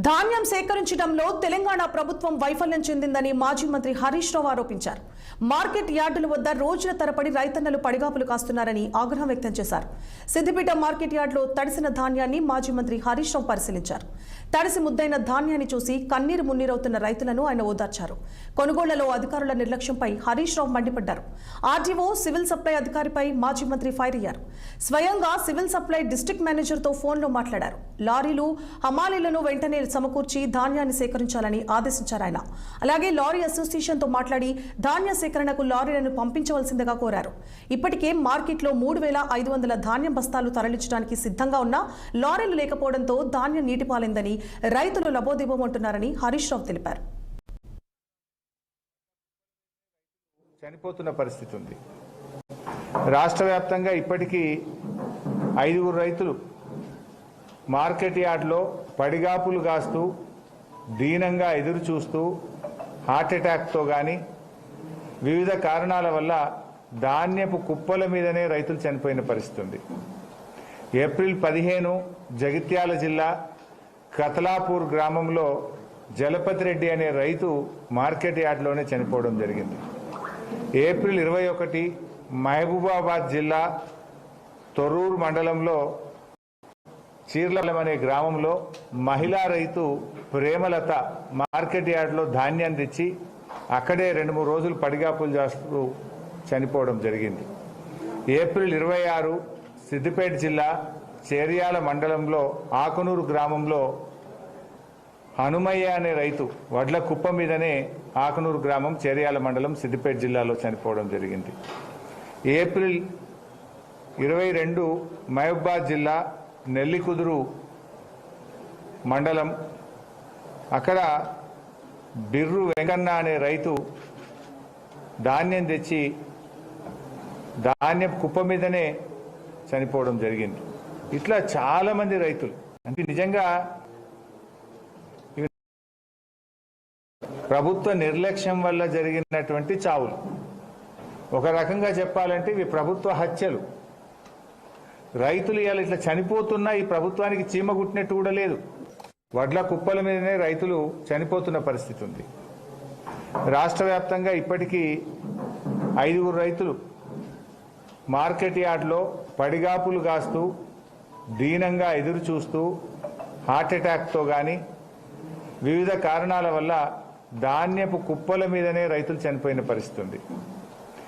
ధాన్యం సేకరించడంలో తెలంగాణ ప్రభుత్వం వైఫల్యం చెందిందని మాజీ మంత్రి హరీష్ రావు ఆరోపించారు. మార్కెట్ యార్డుల వద్ద రోజుల తరబడి రైతన్నలు పడిగాపులు కాస్తున్నారని ఆగ్రహం వ్యక్తం చేశారు. సిద్దిపేట మార్కెట్ యార్డులో తడిసిన ధాన్యాన్ని మాజీ మంత్రి హరీష్ రావు పరిశీలించారు. తడిసి ముద్దైన ధాన్యాన్ని చూసి కన్నీరు మున్నీరవుతున్న రైతులను ఆయన ఓదార్చారు. కొనుగోళ్లలో అధికారుల నిర్లక్ష్యంపై హరీష్ రావు మండిపడ్డారు. ఆర్డీఓ సివిల్ సప్లై అధికారిపై మాజీ మంత్రి ఫైర్ అయ్యారు. స్వయంగా సివిల్ సప్లై డిస్ట్రిక్ట్ మేనేజర్తో ఫోన్లో మాట్లాడారు. లారీలు హమాలీలను వెంటనే సమకూర్చి ధాన్యాన్ని సేకరించాలని ఆదేశించారు ఆయన. అలాగే లారీ అసోసియేషన్తో మాట్లాడి ధాన్య సేకరణకు లారీలను పంపించవలసిందిగా కోరారు. ఇప్పటికే మార్కెట్లో 3,500 ధాన్యం బస్తాలు తరలించడానికి సిద్ధంగా ఉన్న లారీలు లేకపోవడంతో ధాన్యం నీటిపాలైందని రైతులు లబోదిబోమంటున్నారని హరీష్ రావు తెలిపారు. చనిపోతున్న పరిస్థితి ఉంది. రాష్ట్ర వ్యాప్తంగా ఇప్పటికీ 5 రైతులు మార్కెట్ యార్డ్లో పడిగాపులు కాస్తూ దీనంగా ఎదురు చూస్తూ హార్ట్అటాక్తో కానీ వివిధ కారణాల వల్ల ధాన్యపు కుప్పల మీదనే రైతులు చనిపోయిన పరిస్థితి ఉంది. ఏప్రిల్ 15 జగిత్యాల జిల్లా కతలాపూర్ గ్రామంలో జలపతి రెడ్డి అనే రైతు మార్కెట్ యార్డ్లోనే చనిపోవడం జరిగింది. ఏప్రిల్ 21 మహబూబాబాద్ జిల్లా తొర్రూరు మండలంలో చీర్లం అనే గ్రామంలో మహిళా రైతు ప్రేమలత మార్కెట్ యార్డ్లో ధాన్యాన్ని తెచ్చి అక్కడే 2-3 రోజులు పడిగాపులు చేస్తూ చనిపోవడం జరిగింది. ఏప్రిల్ 26 సిద్దిపేట జిల్లా చేర్యాల మండలంలో ఆకునూరు గ్రామంలో హనుమయ్య అనే రైతు వడ్ల కుప్ప మీదనే ఆకునూరు గ్రామం చేర్యాల మండలం సిద్దిపేట జిల్లాలో చనిపోవడం జరిగింది. ఏప్రిల్ 22 మహబూబాబాద్ జిల్లా నెల్లికుదురు మండలం అక్కడ బిర్రు వెంకన్న అనే రైతు ధాన్యం తెచ్చి ధాన్యం కుప్ప మీదనే చనిపోవడం జరిగింది. ఇట్లా చాలా మంది రైతులు అంటే నిజంగా ప్రభుత్వ నిర్లక్ష్యం వల్ల జరిగినటువంటి చావులు. ఒక రకంగా చెప్పాలంటే ఇవి ప్రభుత్వ హత్యలు. రైతులు ఇవాళ ఇట్లా చనిపోతున్నా ఈ ప్రభుత్వానికి చీమ గుట్టినట్టు కూడా లేదు. వడ్ల కుప్పల మీదనే రైతులు చనిపోతున్న పరిస్థితి ఉంది. రాష్ట్ర వ్యాప్తంగా ఇప్పటికీ 5 రైతులు మార్కెట్ యార్డ్లో పడిగాపులు కాస్తూ దీనంగా ఎదురు చూస్తూ హార్ట్అటాక్తో కానీ వివిధ కారణాల వల్ల ధాన్యపు కుప్పల మీదనే రైతులు చనిపోయిన పరిస్థితి ఉంది.